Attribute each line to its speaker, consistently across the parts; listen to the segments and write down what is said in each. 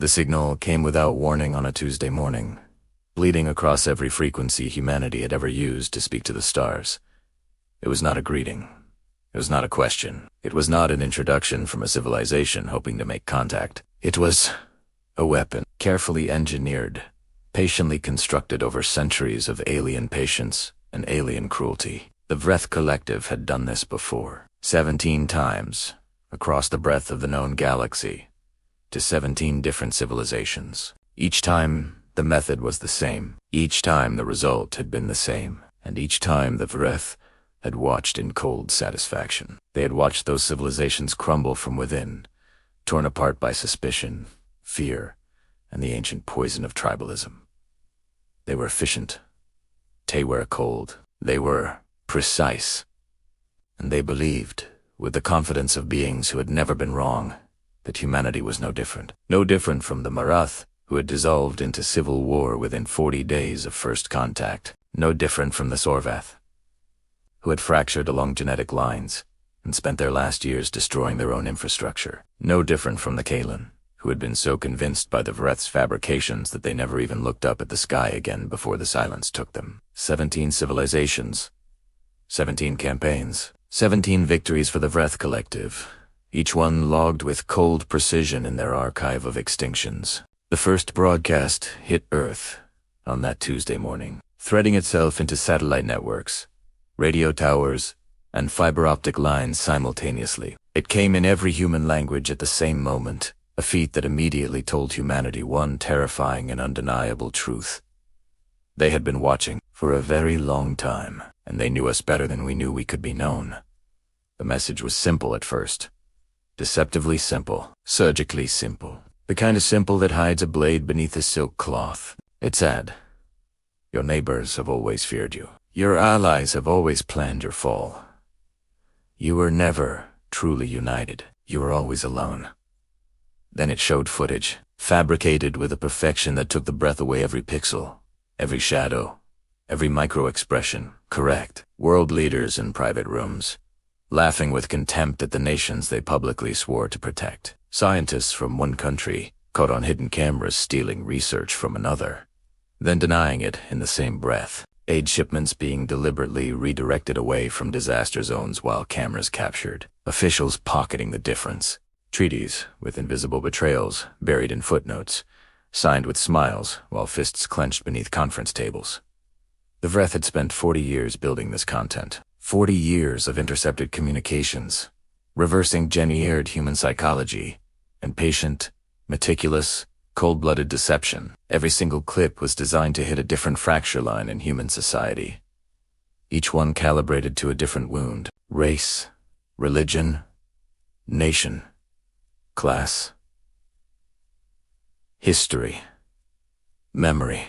Speaker 1: The signal came without warning on a Tuesday morning, bleeding across every frequency humanity had ever used to speak to the stars. It was not a greeting. It was not a question. It was not an introduction from a civilization hoping to make contact. It was a weapon, carefully engineered, patiently constructed over centuries of alien patience and alien cruelty. The Vreth Collective had done this before, 17 times, across the breadth of the known galaxy, to 17 different civilizations. Each time, the method was the same. Each time, the result had been the same. And each time, the Vreth had watched in cold satisfaction. They had watched those civilizations crumble from within, torn apart by suspicion, fear, and the ancient poison of tribalism. They were efficient. They were cold. They were precise. And they believed, with the confidence of beings who had never been wrong, that humanity was no different. No different from the Marath, who had dissolved into civil war within 40 days of first contact. No different from the Sorvath, who had fractured along genetic lines and spent their last years destroying their own infrastructure. No different from the Kalan, who had been so convinced by the Vreth's fabrications that they never even looked up at the sky again before the silence took them. 17 civilizations, 17 campaigns, 17 victories for the Vreth Collective, each one logged with cold precision in their archive of extinctions. The first broadcast hit Earth on that Tuesday morning, threading itself into satellite networks, radio towers, and fiber optic lines simultaneously. It came in every human language at the same moment, a feat that immediately told humanity one terrifying and undeniable truth. They had been watching for a very long time, and they knew us better than we knew we could be known. The message was simple at first. Deceptively simple, surgically simple. The kind of simple that hides a blade beneath a silk cloth. It said, "Your neighbors have always feared you. Your allies have always planned your fall. You were never truly united. You were always alone." Then it showed footage, fabricated with a perfection that took the breath away every pixel, every shadow, every micro-expression. Correct. World leaders in private rooms, laughing with contempt at the nations they publicly swore to protect. Scientists from one country caught on hidden cameras stealing research from another, then denying it in the same breath. Aid shipments being deliberately redirected away from disaster zones while cameras captured. Officials pocketing the difference. Treaties with invisible betrayals buried in footnotes, signed with smiles while fists clenched beneath conference tables. The Vreth had spent 40 years building this content. 40 years of intercepted communications, reversing engineered human psychology, and patient, meticulous, cold-blooded deception. Every single clip was designed to hit a different fracture line in human society. Each one calibrated to a different wound. Race, religion, nation, class, history, memory.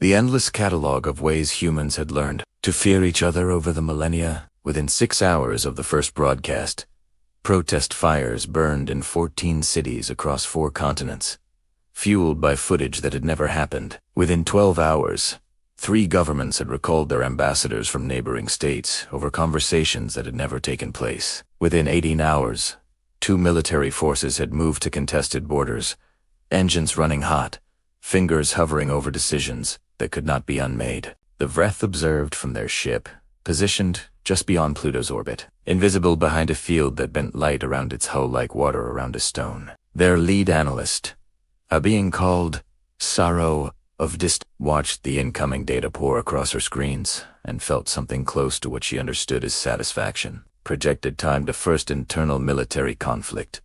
Speaker 1: The endless catalog of ways humans had learned to fear each other over the millennia. Within 6 hours of the first broadcast, protest fires burned in 14 cities across 4 continents, fueled by footage that had never happened. Within 12 hours, 3 governments had recalled their ambassadors from neighboring states over conversations that had never taken place. Within 18 hours, 2 military forces had moved to contested borders, engines running hot, fingers hovering over decisions that could not be unmade. The Vreth observed from their ship, positioned just beyond Pluto's orbit, invisible behind a field that bent light around its hull like water around a stone. Their lead analyst, a being called Sorrow of Dist, watched the incoming data pour across her screens and felt something close to what she understood as satisfaction. Projected time to first internal military conflict.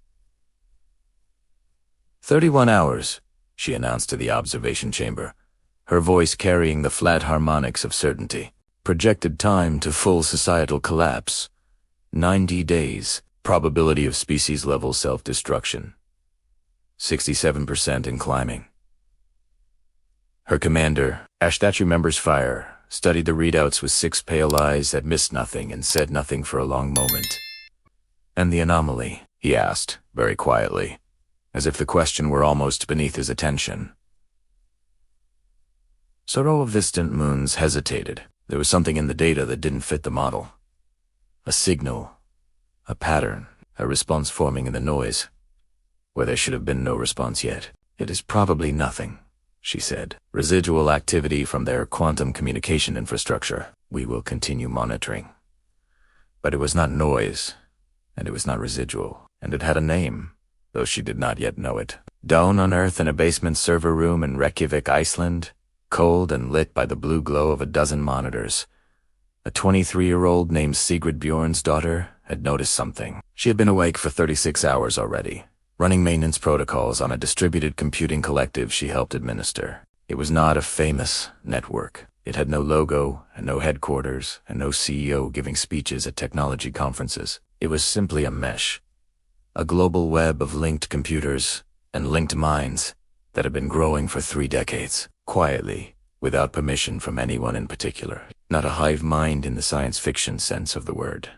Speaker 1: 31 hours, she announced to the observation chamber, her voice carrying the flat harmonics of certainty. Projected time to full societal collapse. 90 days. Probability of species-level self-destruction. 67% and climbing. Her commander, a statue member's fire, studied the readouts with 6 pale eyes that missed nothing and said nothing for a long moment. "And the anomaly?" he asked, very quietly, as if the question were almost beneath his attention. Sorrow of Distant Moons hesitated. There was something in the data that didn't fit the model. A signal, a pattern, a response forming in the noise. where there should have been no response yet. "It is probably nothing," she said. "Residual activity from their quantum communication infrastructure. We will continue monitoring." But it was not noise, and it was not residual, and it had a name, though she did not yet know it. Down on Earth in a basement server room in Reykjavik, Iceland, cold and lit by the blue glow of a dozen monitors, a 23-year-old named Sigrid Bjorn's daughter had noticed something. She had been awake for 36 hours already, running maintenance protocols on a distributed computing collective she helped administer. It was not a famous network. It had no logo and no headquarters and no CEO giving speeches at technology conferences. It was simply a mesh, a global web of linked computers and linked minds that had been growing for 3 decades, quietly, without permission from anyone in particular. Not a hive mind in the science fiction sense of the word.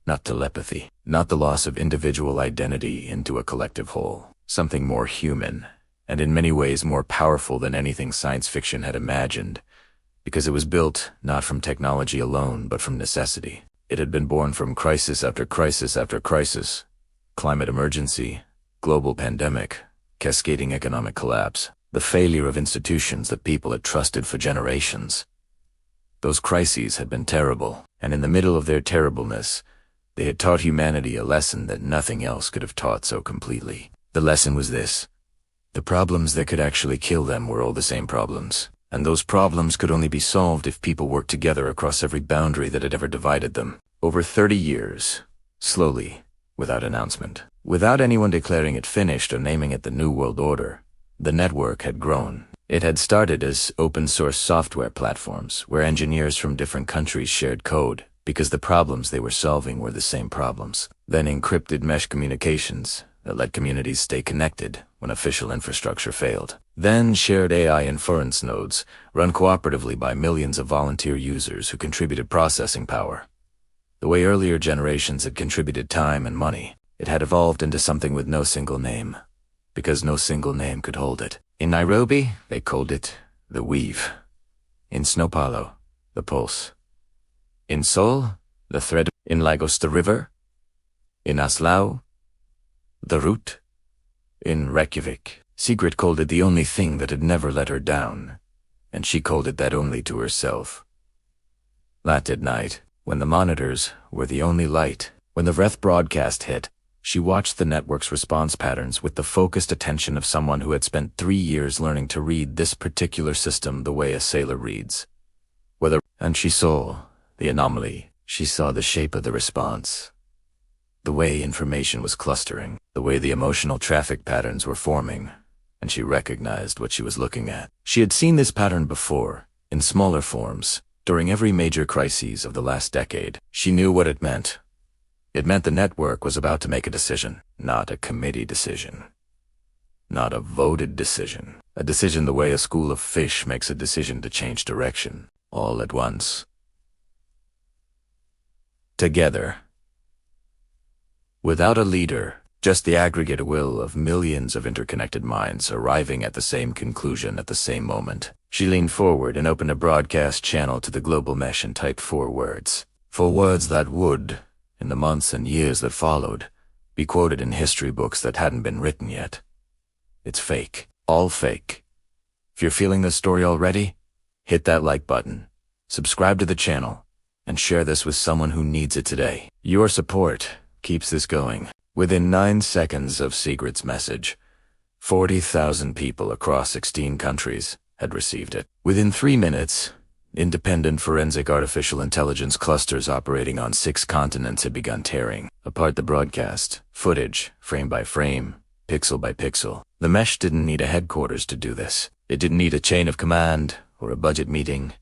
Speaker 1: Not telepathy. Not the loss of individual identity into a collective whole. Something more human, and in many ways more powerful than anything science fiction had imagined, because it was built not from technology alone, but from necessity. It had been born from crisis after crisis after crisis. Climate emergency, global pandemic, cascading economic collapse, the failure of institutions that people had trusted for generations. Those crises had been terrible, and in the middle of their terribleness, they had taught humanity a lesson that nothing else could have taught so completely. The lesson was this: the problems that could actually kill them were all the same problems, and those problems could only be solved if people worked together across every boundary that had ever divided them. Over 30 years, slowly, without announcement, without anyone declaring it finished or naming it the New World Order, the network had grown. It had started as open-source software platforms where engineers from different countries shared code because the problems they were solving were the same problems. Then encrypted mesh communications that let communities stay connected when official infrastructure failed. Then shared AI inference nodes run cooperatively by millions of volunteer users who contributed processing power. The way earlier generations had contributed time and money, it had evolved into something with no single name, because no single name could hold it. In Nairobi, they called it the Weave. In Sao Paulo, the Pulse. In Seoul, the Thread. In Lagos, the River. In Oslo, the Root. In Reykjavik, Sigrid called it the only thing that had never let her down, and she called it that only to herself. That at night, when the monitors were the only light, when the Vreth broadcast hit, she watched the network's response patterns with the focused attention of someone who had spent 3 years learning to read this particular system the way a sailor reads. And she saw the anomaly. She saw the shape of the response, the way information was clustering, the way the emotional traffic patterns were forming, and she recognized what she was looking at. She had seen this pattern before, in smaller forms, during every major crisis of the last decade. She knew what it meant. It meant the network was about to make a decision, not a committee decision. Not a voted decision. A decision the way a school of fish makes a decision to change direction, all at once. Together. Without a leader, just the aggregate will of millions of interconnected minds arriving at the same conclusion at the same moment. She leaned forward and opened a broadcast channel to the global mesh and typed 4 words. 4 words that would, in the months and years that followed, be quoted in history books that hadn't been written yet. It's fake. All fake. If you're feeling this story already, hit that like button, subscribe to the channel, and share this with someone who needs it today. Your support keeps this going. Within 9 seconds of Sigrid's message, 40,000 people across 16 countries had received it. Within 3 minutes, independent forensic artificial intelligence clusters operating on 6 continents had begun tearing apart the broadcast, footage, frame by frame, pixel by pixel. The mesh didn't need a headquarters to do this. It didn't need a chain of command, or a budget meeting,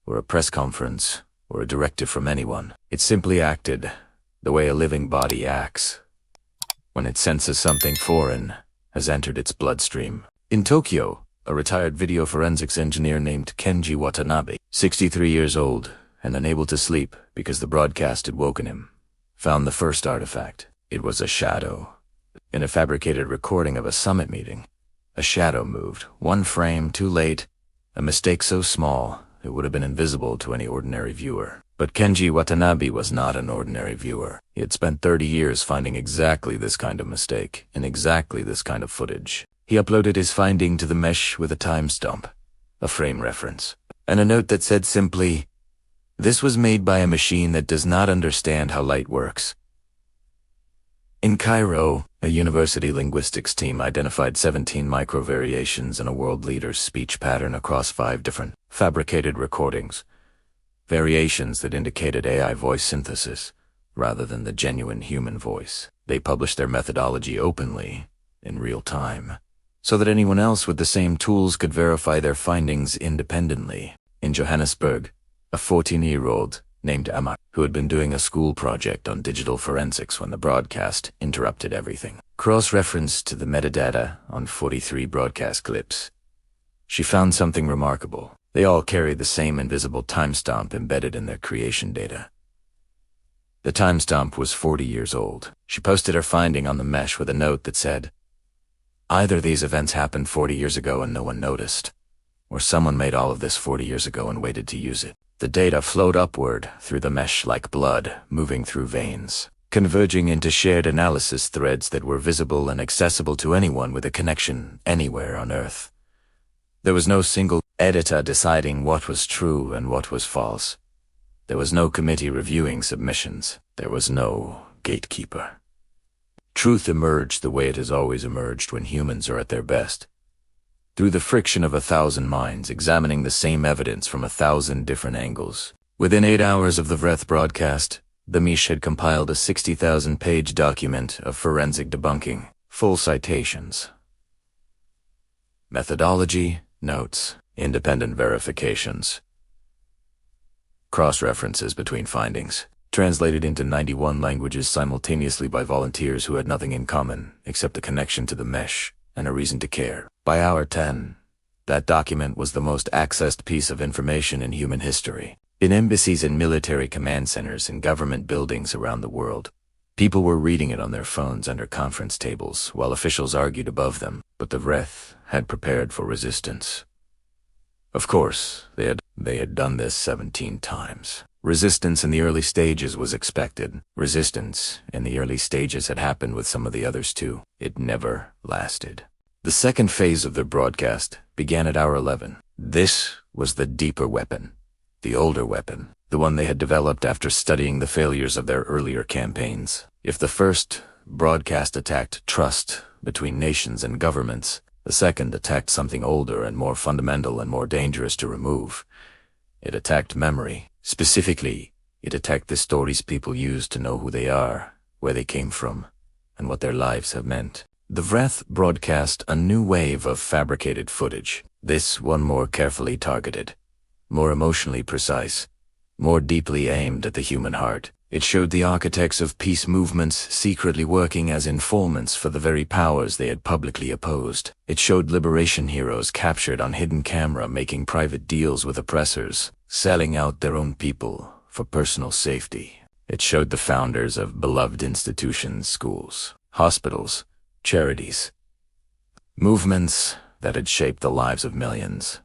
Speaker 1: or a press conference, or a directive from anyone. It simply acted the way a living body acts when it senses something foreign has entered its bloodstream. In Tokyo, a retired video forensics engineer named Kenji Watanabe, 63 years old and unable to sleep because the broadcast had woken him, found the first artifact. It was a shadow. In a fabricated recording of a summit meeting, a shadow moved, 1 frame too late, a mistake so small it would have been invisible to any ordinary viewer. But Kenji Watanabe was not an ordinary viewer. He had spent 30 years finding exactly this kind of mistake, in exactly this kind of footage. He uploaded his finding to the mesh with a timestamp, a frame reference, and a note that said simply, "This was made by a machine that does not understand how light works." In Cairo, a university linguistics team identified 17 microvariations in a world leader's speech pattern across 5 different, fabricated recordings. Variations that indicated AI voice synthesis, rather than the genuine human voice. They published their methodology openly, in real time, so that anyone else with the same tools could verify their findings independently. In Johannesburg, a 14-year-old named Emma, who had been doing a school project on digital forensics when the broadcast interrupted everything, cross-referenced to the metadata on 43 broadcast clips. She found something remarkable. They all carried the same invisible timestamp embedded in their creation data. The timestamp was 40 years old. She posted her finding on the mesh with a note that said, "Either these events happened 40 years ago and no one noticed, or someone made all of this 40 years ago and waited to use it." The data flowed upward through the mesh like blood, moving through veins, converging into shared analysis threads that were visible and accessible to anyone with a connection anywhere on Earth. There was no single editor deciding what was true and what was false. There was no committee reviewing submissions. There was no gatekeeper. Truth emerged the way it has always emerged when humans are at their best. Through the friction of 1,000 minds examining the same evidence from 1,000 different angles. Within 8 hours of the Vreth broadcast, the Mish had compiled a 60,000-page document of forensic debunking, full citations, methodology, notes, independent verifications, cross-references between findings, translated into 91 languages simultaneously by volunteers who had nothing in common except a connection to the mesh and a reason to care. By hour 10, that document was the most accessed piece of information in human history. In embassies and military command centers and government buildings around the world, people were reading it on their phones under conference tables while officials argued above them, but the Vreth had prepared for resistance. Of course, they had done this 17 times. Resistance in the early stages was expected. Resistance in the early stages had happened with some of the others too. It never lasted. The second phase of their broadcast began at hour 11. This was the deeper weapon, the older weapon, the one they had developed after studying the failures of their earlier campaigns. If the first broadcast attacked trust between nations and governments, the second attacked something older and more fundamental and more dangerous to remove. It attacked memory. Specifically, it attacked the stories people use to know who they are, where they came from, and what their lives have meant. The Vreth broadcast a new wave of fabricated footage, this one more carefully targeted, more emotionally precise, more deeply aimed at the human heart. It showed the architects of peace movements secretly working as informants for the very powers they had publicly opposed. It showed liberation heroes captured on hidden camera making private deals with oppressors, selling out their own people for personal safety. It showed the founders of beloved institutions, schools, hospitals, charities, movements that had shaped the lives of millions,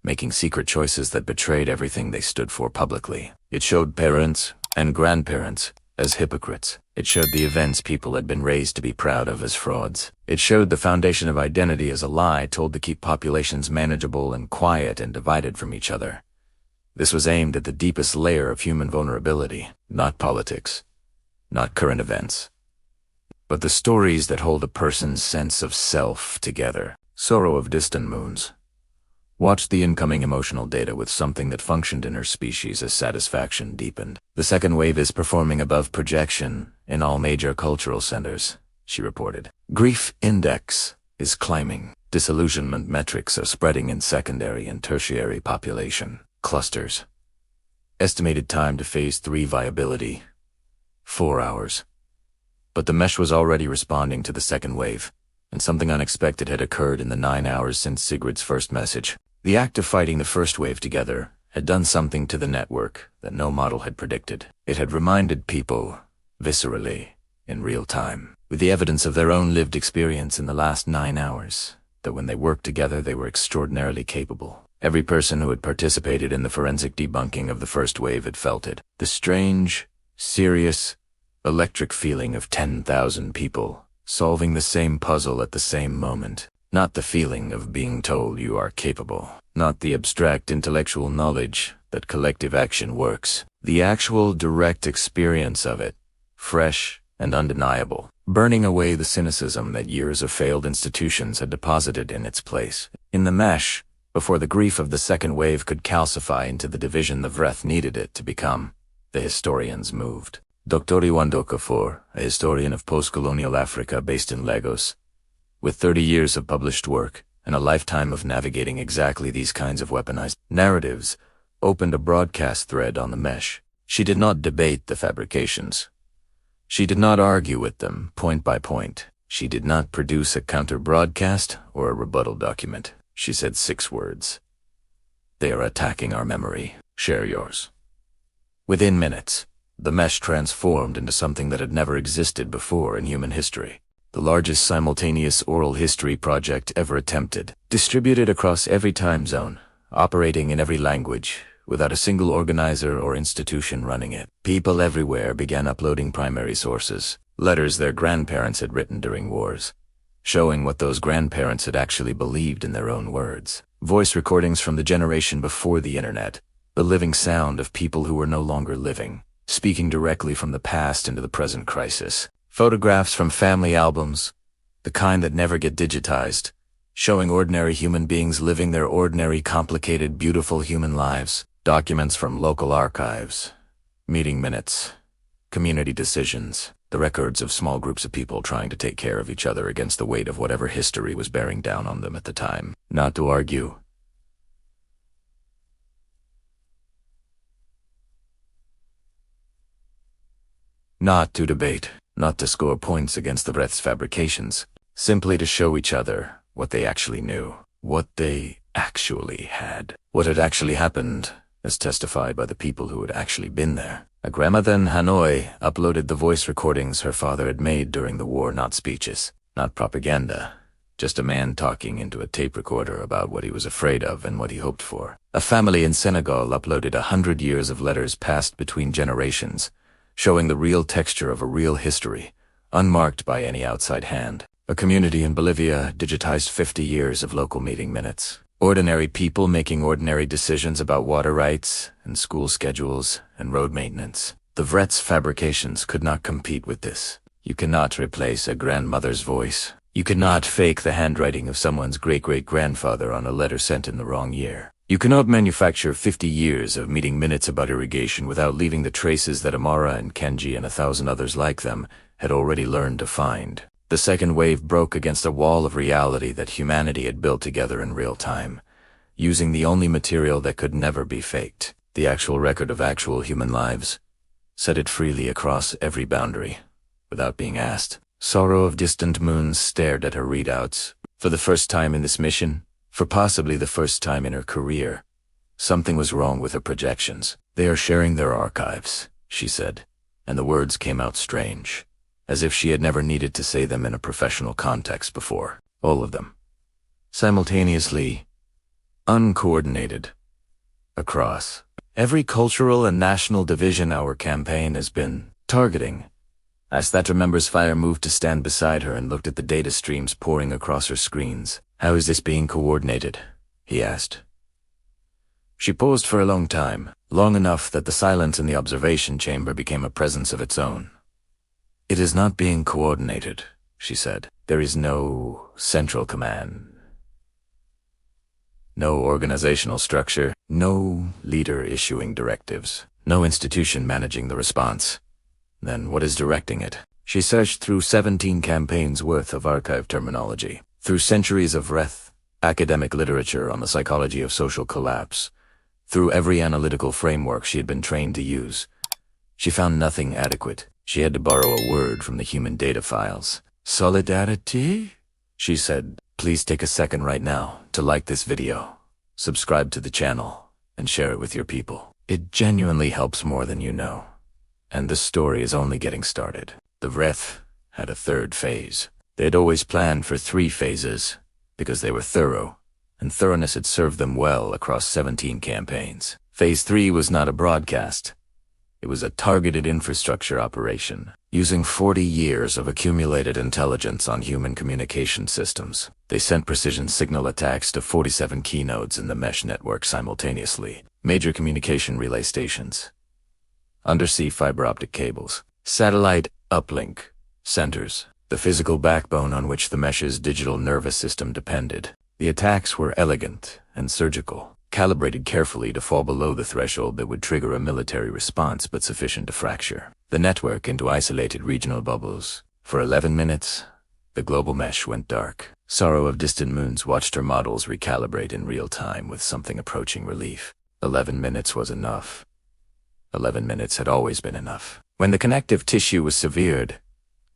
Speaker 1: making secret choices that betrayed everything they stood for publicly. It showed parents and grandparents as hypocrites. It showed the events people had been raised to be proud of as frauds. It showed the foundation of identity as a lie told to keep populations manageable and quiet and divided from each other. This was aimed at the deepest layer of human vulnerability, not politics, not current events, but the stories that hold a person's sense of self together. Sorrow of Distant Moons watched the incoming emotional data with something that functioned in her species as satisfaction deepened. The second wave is performing above projection in all major cultural centers, she reported. Grief index is climbing. Disillusionment metrics are spreading in secondary and tertiary population clusters. Estimated time to phase 3 viability, 4 hours. But the mesh was already responding to the second wave, and something unexpected had occurred in the 9 hours since Sigrid's first message. The act of fighting the first wave together had done something to the network that no model had predicted. It had reminded people, viscerally, in real time, with the evidence of their own lived experience in the last 9 hours, that when they worked together they were extraordinarily capable. Every person who had participated in the forensic debunking of the first wave had felt it. The strange, serious, electric feeling of 10,000 people solving the same puzzle at the same moment. Not the feeling of being told you are capable. Not the abstract intellectual knowledge that collective action works. The actual direct experience of it, fresh and undeniable, burning away the cynicism that years of failed institutions had deposited in its place. In the mesh, before the grief of the second wave could calcify into the division the Vreth needed it to become, the historians moved. Dr. Iwan Okafor, a historian of post-colonial Africa based in Lagos, with 30 years of published work and a lifetime of navigating exactly these kinds of weaponized narratives, opened a broadcast thread on the mesh. She did not debate the fabrications. She did not argue with them point by point. She did not produce a counter-broadcast or a rebuttal document. She said 6 words. They are attacking our memory. Share yours. Within minutes, the mesh transformed into something that had never existed before in human history. The largest simultaneous oral history project ever attempted, distributed across every time zone, operating in every language, without a single organizer or institution running it. People everywhere began uploading primary sources, letters their grandparents had written during wars, showing what those grandparents had actually believed in their own words. Voice recordings from the generation before the internet, the living sound of people who were no longer living, speaking directly from the past into the present crisis. Photographs from family albums, the kind that never get digitized, showing ordinary human beings living their ordinary, complicated, beautiful human lives. Documents from local archives, meeting minutes, community decisions, the records of small groups of people trying to take care of each other against the weight of whatever history was bearing down on them at the time. Not to argue. Not to debate. Not to score points against the Vreth's fabrications. Simply to show each other what they actually knew. What they actually had. What had actually happened, as testified by the people who had actually been there. A grandmother in Hanoi uploaded the voice recordings her father had made during the war, not speeches, not propaganda, just a man talking into a tape recorder about what he was afraid of and what he hoped for. A family in Senegal uploaded 100 years of letters passed between generations, showing the real texture of a real history, unmarked by any outside hand. A community in Bolivia digitized 50 years of local meeting minutes. Ordinary people making ordinary decisions about water rights and school schedules and road maintenance. The Vreth's fabrications could not compete with this. You cannot replace a grandmother's voice. You cannot fake the handwriting of someone's great-great-grandfather on a letter sent in the wrong year. You cannot manufacture 50 years of meeting minutes about irrigation without leaving the traces that Amara and Kenji and 1,000 others like them had already learned to find. The second wave broke against a wall of reality that humanity had built together in real time, using the only material that could never be faked, the actual record of actual human lives, set it freely across every boundary, without being asked. Sorrow of Distant Moons stared at her readouts. For the first time in this mission, for possibly the first time in her career, something was wrong with her projections. They are sharing their archives, she said, and the words came out strange, as if she had never needed to say them in a professional context before. All of them. Simultaneously, uncoordinated. Across every cultural and national division our campaign has been targeting. As that remembers Fire moved to stand beside her and looked at the data streams pouring across her screens. How is this being coordinated? He asked. She paused for a long time, long enough that the silence in the observation chamber became a presence of its own. It is not being coordinated, she said. There is no central command. No organizational structure, no leader issuing directives, no institution managing the response. Then what is directing it? She searched through 17 campaigns worth of archive terminology, through centuries of Vreth, academic literature on the psychology of social collapse, through every analytical framework she had been trained to use. She found nothing adequate. She had to borrow a word from the human data files. Solidarity? She said, please take a second right now to like this video, subscribe to the channel, and share it with your people. It genuinely helps more than you know. And the story is only getting started. The Vreth had a third phase. They had always planned for 3 phases, because they were thorough, and thoroughness had served them well across 17 campaigns. Phase 3 was not a broadcast. It was a targeted infrastructure operation, using 40 years of accumulated intelligence on human communication systems. They sent precision signal attacks to 47 key nodes in the mesh network simultaneously, major communication relay stations, undersea fiber optic cables, satellite uplink centers, the physical backbone on which the mesh's digital nervous system depended. The attacks were elegant and surgical, calibrated carefully to fall below the threshold that would trigger a military response but sufficient to fracture the network into isolated regional bubbles. For 11 minutes, the global mesh went dark. Sorrow of Distant Moons watched her models recalibrate in real time with something approaching relief. 11 minutes was enough. 11 minutes had always been enough. When the connective tissue was severed,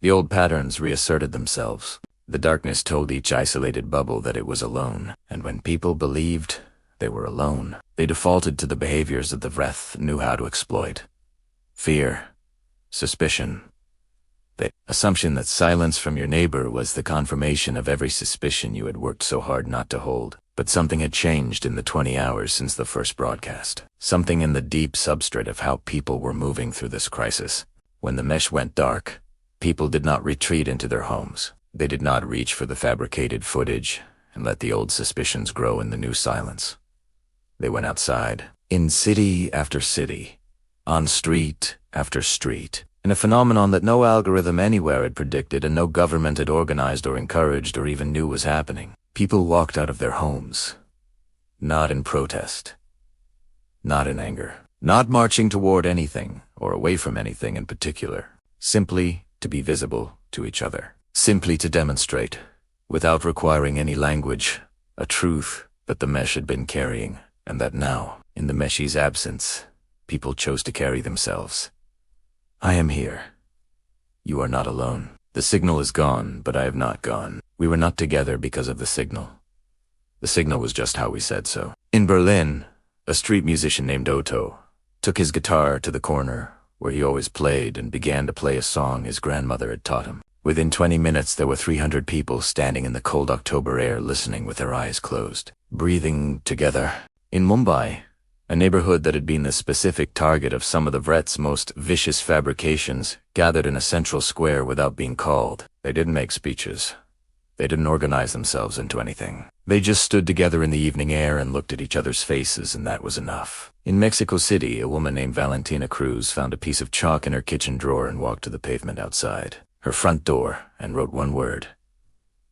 Speaker 1: the old patterns reasserted themselves. The darkness told each isolated bubble that it was alone, and when people believed they were alone, they defaulted to the behaviors that the Vreth knew how to exploit. Fear, suspicion, the assumption that silence from your neighbor was the confirmation of every suspicion you had worked so hard not to hold. But something had changed in the 20 hours since the first broadcast. Something in the deep substrate of how people were moving through this crisis. When the mesh went dark, people did not retreat into their homes. They did not reach for the fabricated footage and let the old suspicions grow in the new silence. They went outside, in city after city, on street after street, in a phenomenon that no algorithm anywhere had predicted and no government had organized or encouraged or even knew was happening. People walked out of their homes, not in protest, not in anger, not marching toward anything or away from anything in particular, simply to be visible to each other, simply to demonstrate, without requiring any language, a truth that the mesh had been carrying, and that now, in the mesh's absence, people chose to carry themselves. I am here. You are not alone. The signal is gone, but I have not gone. We were not together because of the signal. The signal was just how we said so. In Berlin, a street musician named Otto took his guitar to the corner where he always played and began to play a song his grandmother had taught him. Within 20 minutes, there were 300 people standing in the cold October air listening with their eyes closed, breathing together. In Mumbai, a neighborhood that had been the specific target of some of the Vreth's most vicious fabrications, gathered in a central square without being called. They didn't make speeches. They didn't organize themselves into anything. They just stood together in the evening air and looked at each other's faces, and that was enough. In Mexico City, a woman named Valentina Cruz found a piece of chalk in her kitchen drawer and walked to the pavement outside her front door and wrote one word: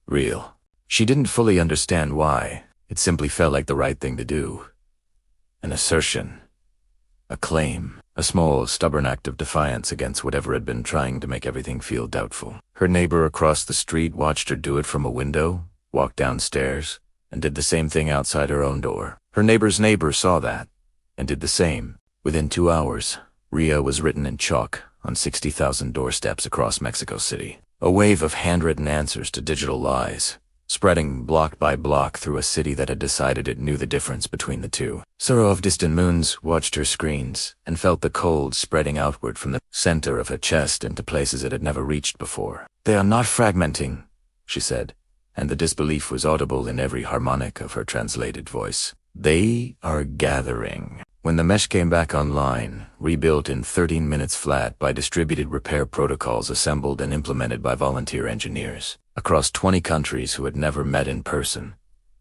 Speaker 1: real. She didn't fully understand why. It simply felt like the right thing to do. An assertion, a claim, a small, stubborn act of defiance against whatever had been trying to make everything feel doubtful. Her neighbor across the street watched her do it from a window, walked downstairs, and did the same thing outside her own door. Her neighbor's neighbor saw that, and did the same. Within 2 hours, Ria was written in chalk on 60,000 doorsteps across Mexico City. A wave of handwritten answers to digital lies, spreading block by block through a city that had decided it knew the difference between the two. Sorrow of Distant Moons watched her screens and felt the cold spreading outward from the center of her chest into places it had never reached before. They are not fragmenting, she said, and the disbelief was audible in every harmonic of her translated voice. They are gathering. When the mesh came back online, rebuilt in 13 minutes flat by distributed repair protocols assembled and implemented by volunteer engineers across 20 countries who had never met in person,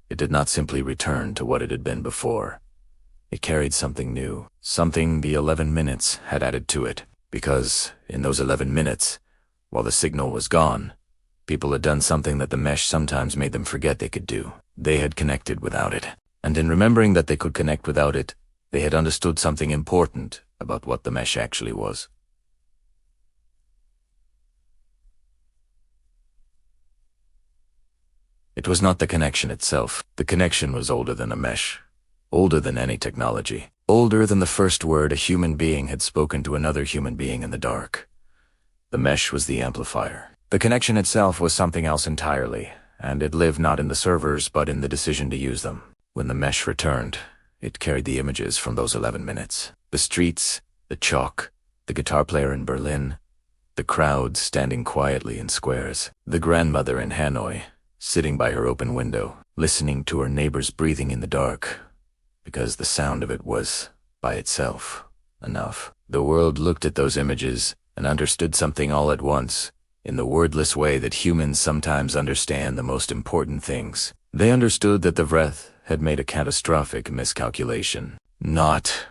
Speaker 1: it did not simply return to what it had been before. It carried something new, something the 11 minutes had added to it, because in those 11 minutes, while the signal was gone, people had done something that the mesh sometimes made them forget they could do. They had connected without it, and in remembering that they could connect without it, they had understood something important about what the mesh actually was. It was not the connection itself. The connection was older than a mesh, older than any technology, older than the first word a human being had spoken to another human being in the dark. The mesh was the amplifier. The connection itself was something else entirely, and it lived not in the servers but in the decision to use them. When the mesh returned, it carried the images from those 11 minutes. The streets, the chalk, the guitar player in Berlin, the crowds standing quietly in squares, the grandmother in Hanoi, sitting by her open window, listening to her neighbors breathing in the dark, because the sound of it was, by itself, enough. The world looked at those images and understood something all at once, in the wordless way that humans sometimes understand the most important things. They understood that the Vreth had made a catastrophic miscalculation, not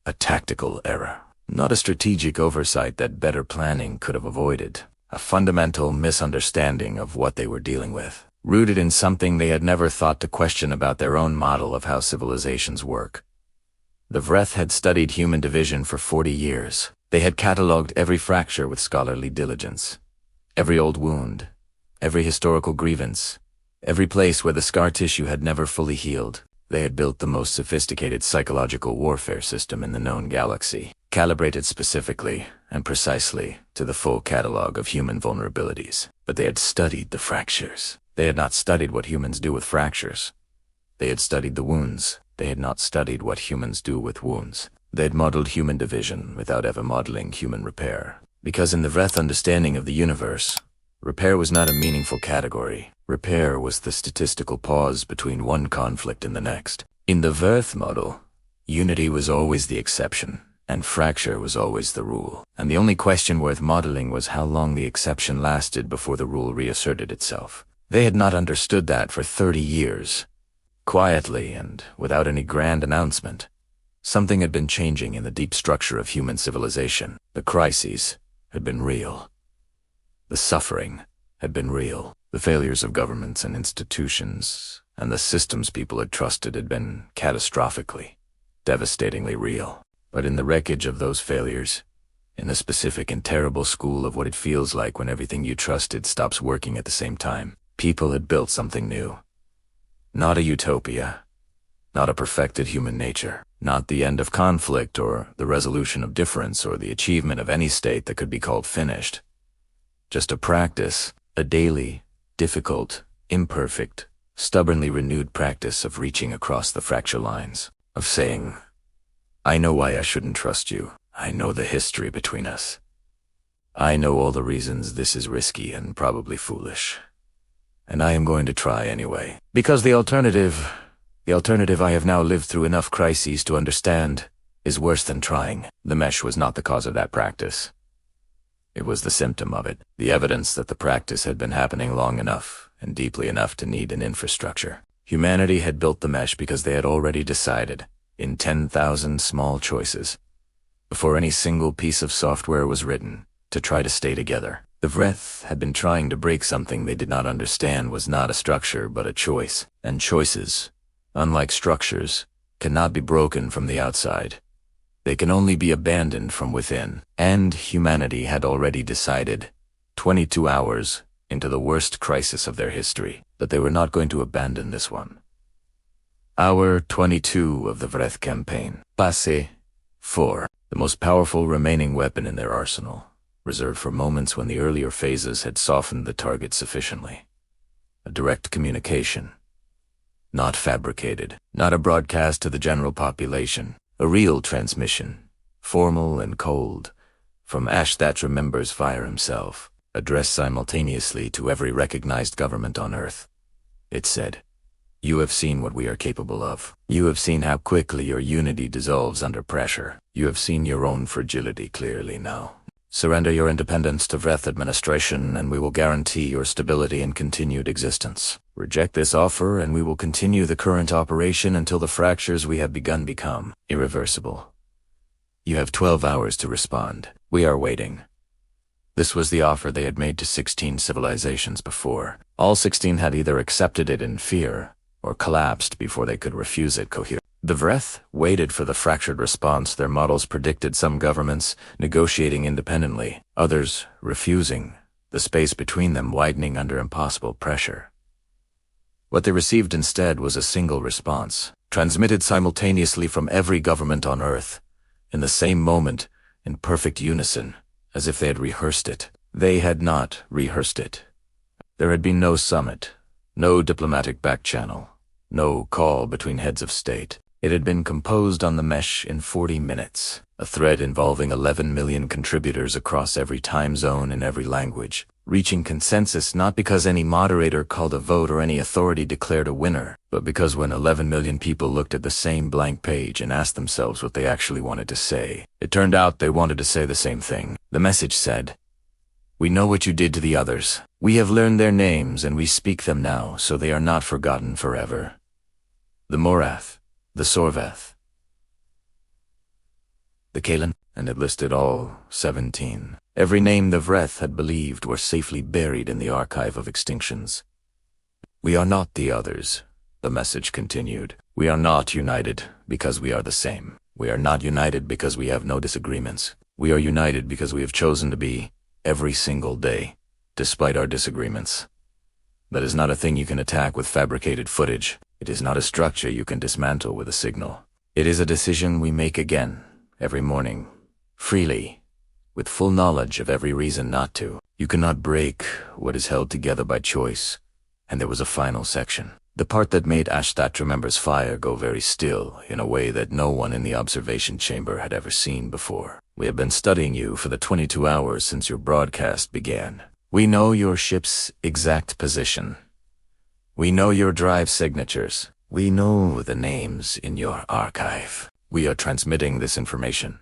Speaker 1: a tactical error, not a strategic oversight that better planning could have avoided, a fundamental misunderstanding of what they were dealing with, rooted in something they had never thought to question about their own model of how civilizations work. The Vreth had studied human division for 40 years. They had catalogued every fracture with scholarly diligence, every old wound, every historical grievance, every place where the scar tissue had never fully healed. They had built the most sophisticated psychological warfare system in the known galaxy, calibrated specifically and precisely to the full catalog of human vulnerabilities. But they had studied the fractures. They had not studied what humans do with fractures. They had studied the wounds. They had not studied what humans do with wounds. They had modeled human division without ever modeling human repair. Because in the Vreth understanding of the universe, repair was not a meaningful category. Repair was the statistical pause between one conflict and the next. In the Vreth model, unity was always the exception, and fracture was always the rule. And the only question worth modeling was how long the exception lasted before the rule reasserted itself. They had not understood that for 30 years. Quietly and without any grand announcement, something had been changing in the deep structure of human civilization. The crises had been real. The suffering had been real. The failures of governments and institutions and the systems people had trusted had been catastrophically, devastatingly real. But in the wreckage of those failures, in the specific and terrible school of what it feels like when everything you trusted stops working at the same time, people had built something new. Not a utopia, not a perfected human nature, not the end of conflict or the resolution of difference or the achievement of any state that could be called finished. Just a practice, a daily, difficult, imperfect, stubbornly renewed practice of reaching across the fracture lines, of saying, I know why I shouldn't trust you. I know the history between us. I know all the reasons this is risky and probably foolish. And I am going to try anyway. Because the alternative I have now lived through enough crises to understand, is worse than trying. The mesh was not the cause of that practice. It was the symptom of it, the evidence that the practice had been happening long enough and deeply enough to need an infrastructure. Humanity had built the mesh because they had already decided, in 10,000 small choices, before any single piece of software was written, to try to stay together. The Vreth had been trying to break something they did not understand was not a structure but a choice, and choices, unlike structures, cannot be broken from the outside. They can only be abandoned from within. And humanity had already decided, 22 hours into the worst crisis of their history, that they were not going to abandon this one. Hour 22 of the Vreth campaign. Passé 4, the most powerful remaining weapon in their arsenal, reserved for moments when the earlier phases had softened the target sufficiently. A direct communication. Not fabricated, not a broadcast to the general population. A real transmission, formal and cold, from Ash that remembers Fire himself, addressed simultaneously to every recognized government on Earth. It said, You have seen what we are capable of. You have seen how quickly your unity dissolves under pressure. You have seen your own fragility clearly now. Surrender your independence to Vreth administration and we will guarantee your stability and continued existence. Reject this offer and we will continue the current operation until the fractures we have begun become irreversible. You have 12 hours to respond. We are waiting. This was the offer they had made to 16 civilizations before. All 16 had either accepted it in fear or collapsed before they could refuse it coherently. The Vreth waited for the fractured response their models predicted, some governments negotiating independently, others refusing, the space between them widening under impossible pressure. What they received instead was a single response, transmitted simultaneously from every government on Earth, in the same moment, in perfect unison, as if they had rehearsed it. They had not rehearsed it. There had been no summit, no diplomatic back channel, no call between heads of state. It had been composed on the mesh in 40 minutes. A thread involving 11 million contributors across every time zone and every language, reaching consensus not because any moderator called a vote or any authority declared a winner, but because when 11 million people looked at the same blank page and asked themselves what they actually wanted to say, it turned out they wanted to say the same thing. The message said, "We know what you did to the others. We have learned their names and we speak them now, so they are not forgotten forever. The Morath, the Sorveth, the Kalen," and it listed all 17. Every name the Vreth had believed were safely buried in the archive of extinctions. "We are not the others," the message continued. "We are not united because we are the same. We are not united because we have no disagreements. We are united because we have chosen to be, every single day, despite our disagreements. That is not a thing you can attack with fabricated footage. It is not a structure you can dismantle with a signal. It is a decision we make again, every morning, freely, with full knowledge of every reason not to. You cannot break what is held together by choice." And there was a final section. The part that made Ashtat Remembers Fire go very still in a way that no one in the observation chamber had ever seen before. "We have been studying you for the 22 hours since your broadcast began. We know your ship's exact position. We know your drive signatures. We know the names in your archive. We are transmitting this information.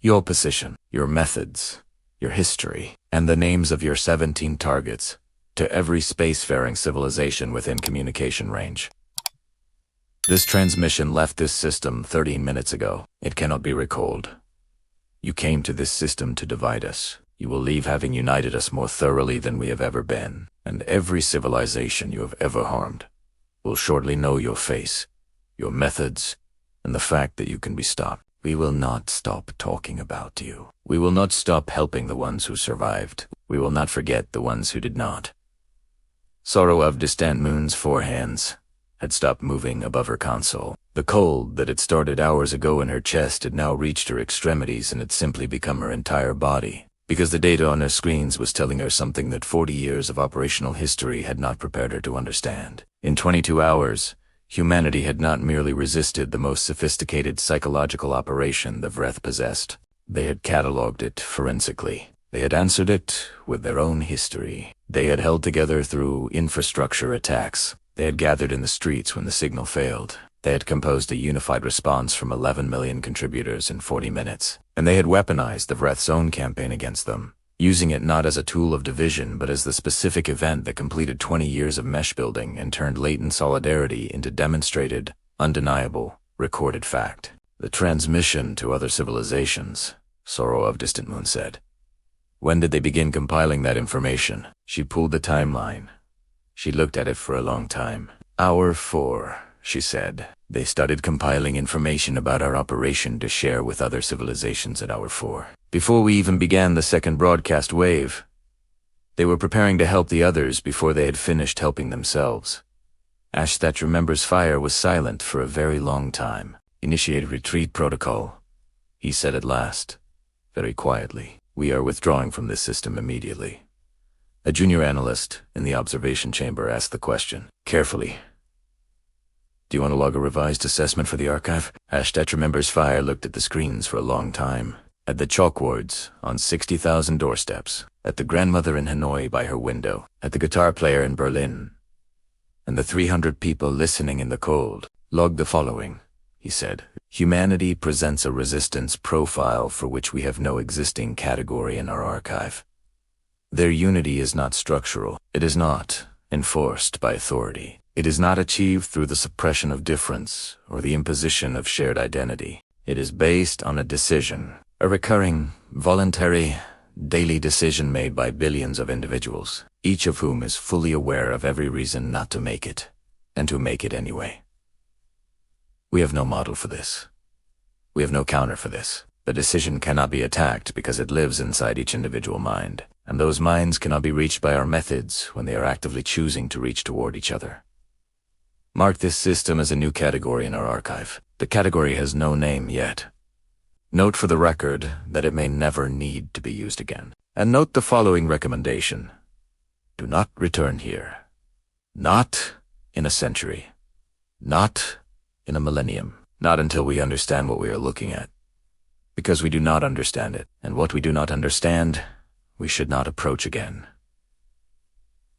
Speaker 1: Your position, your methods, your history, and the names of your 17 targets to every spacefaring civilization within communication range. This transmission left this system 13 minutes ago. It cannot be recalled. You came to this system to divide us. You will leave having united us more thoroughly than we have ever been, and every civilization you have ever harmed will shortly know your face, your methods, and the fact that you can be stopped. We will not stop talking about you. We will not stop helping the ones who survived. We will not forget the ones who did not." Sorrow of Distant Moon's forehands had stopped moving above her console. The cold that had started hours ago in her chest had now reached her extremities and had simply become her entire body, because the data on her screens was telling her something that 40 years of operational history had not prepared her to understand. In 22 hours, humanity had not merely resisted the most sophisticated psychological operation the Vreth possessed. They had catalogued it forensically. They had answered it with their own history. They had held together through infrastructure attacks. They had gathered in the streets when the signal failed. They had composed a unified response from 11 million contributors in 40 minutes. And they had weaponized the Vreth's own campaign against them, using it not as a tool of division but as the specific event that completed 20 years of mesh building and turned latent solidarity into demonstrated, undeniable, recorded fact. "The transmission to other civilizations," Sorrow of Distant Moon said. "When did they begin compiling that information?" She pulled the timeline. She looked at it for a long time. "Hour 4, she said. "They started compiling information about our operation to share with other civilizations at Hour 4. Before we even began the second broadcast wave. They were preparing to help the others before they had finished helping themselves." Ashtat Remembers Fire was silent for a very long time. "Initiate retreat protocol," he said at last, very quietly. "We are withdrawing from this system immediately." A junior analyst in the observation chamber asked the question, carefully. "Do you want to log a revised assessment for the archive?" Ashtat Remembers Fire looked at the screens for a long time, at the chalkboards on 60,000 doorsteps, at the grandmother in Hanoi by her window, at the guitar player in Berlin, and the 300 people listening in the cold. "Log the following," he said. "Humanity presents a resistance profile for which we have no existing category in our archive. Their unity is not structural. It is not enforced by authority. It is not achieved through the suppression of difference or the imposition of shared identity. It is based on a decision, a recurring, voluntary, daily decision made by billions of individuals, each of whom is fully aware of every reason not to make it, and to make it anyway. We have no model for this. We have no counter for this. The decision cannot be attacked because it lives inside each individual mind, and those minds cannot be reached by our methods when they are actively choosing to reach toward each other. Mark this system as a new category in our archive. The category has no name yet. Note for the record that it may never need to be used again. And note the following recommendation. Do not return here. Not in a century. Not in a millennium. Not until we understand what we are looking at. Because we do not understand it, and what we do not understand, we should not approach again.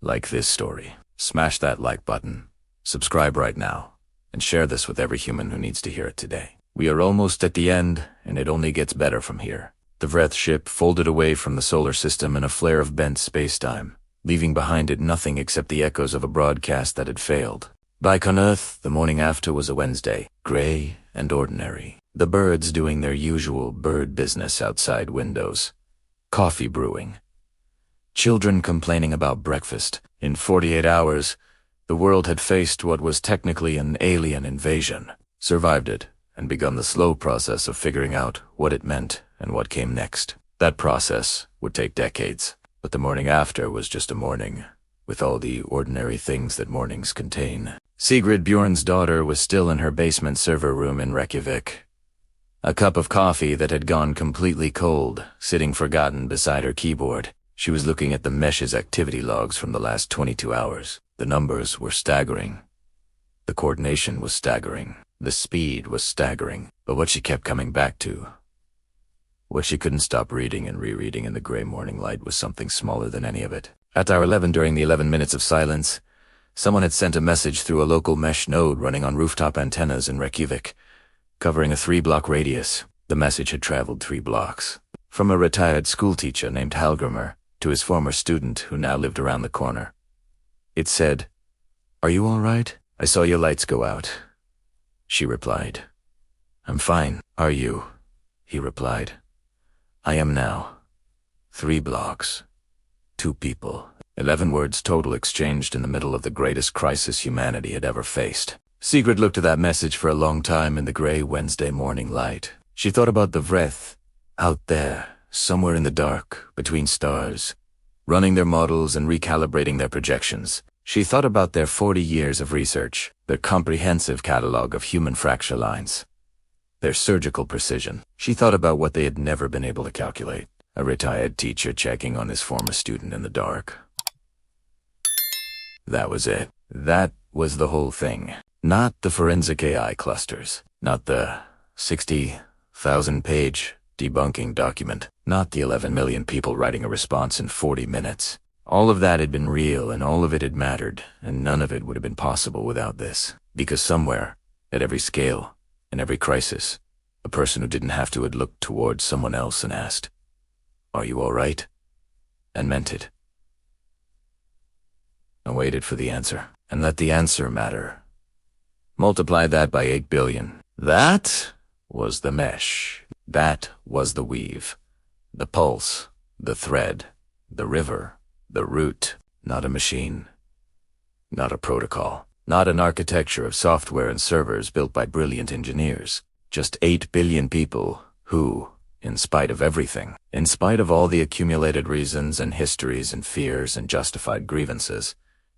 Speaker 1: Like this story. Smash that like button, subscribe right now, and share this with every human who needs to hear it today. We are almost at the end, and it only gets better from here. The Vreth ship folded away from the solar system in a flare of bent space-time, leaving behind it nothing except the echoes of a broadcast that had failed. Back on Earth, the morning after was a Wednesday, gray and ordinary. The birds doing their usual bird business outside windows. Coffee brewing. Children complaining about breakfast. In 48 hours, the world had faced what was technically an alien invasion, survived it, and begun the slow process of figuring out what it meant and what came next. That process would take decades, but the morning after was just a morning, with all the ordinary things that mornings contain. Sigrid Bjorn's daughter was still in her basement server room in Reykjavik. A cup of coffee that had gone completely cold, sitting forgotten beside her keyboard. She was looking at the Mesh's activity logs from the last 22 hours. The numbers were staggering. The coordination was staggering. The speed was staggering. But what she kept coming back to, what she couldn't stop reading and rereading in the gray morning light, was something smaller than any of it. At hour 11, during the 11 minutes of silence, someone had sent a message through a local mesh node running on rooftop antennas in Reykjavik, covering a 3-block radius. The message had traveled 3 blocks. From a retired schoolteacher named Hallgrimr to his former student who now lived around the corner. It said, "Are you all right? I saw your lights go out." She replied, "I'm fine. Are you?" He replied, "I am now. 3 blocks. 2 people." 11 words total exchanged in the middle of the greatest crisis humanity had ever faced. Sigrid looked at that message for a long time in the gray Wednesday morning light. She thought about the Vreth, out there, somewhere in the dark, between stars, running their models and recalibrating their projections. She thought about their 40 years of research, their comprehensive catalog of human fracture lines, their surgical precision. She thought about what they had never been able to calculate. A retired teacher checking on his former student in the dark. That was it. That was the whole thing. Not the forensic AI clusters. Not the 60,000-page debunking document. Not the 11 million people writing a response in 40 minutes. All of that had been real, and all of it had mattered, and none of it would have been possible without this. Because somewhere, at every scale, in every crisis, a person who didn't have to had looked towards someone else and asked, "Are you all right?" and meant it. And waited for the answer, and let the answer matter. Multiply that by 8 billion. That was the mesh. That was the weave. The pulse, the thread, the river, the root. Not a machine. Not a protocol. Not an architecture of software and servers built by brilliant engineers. Just 8 billion people who, in spite of everything, in spite of all the accumulated reasons and histories and fears and justified grievances,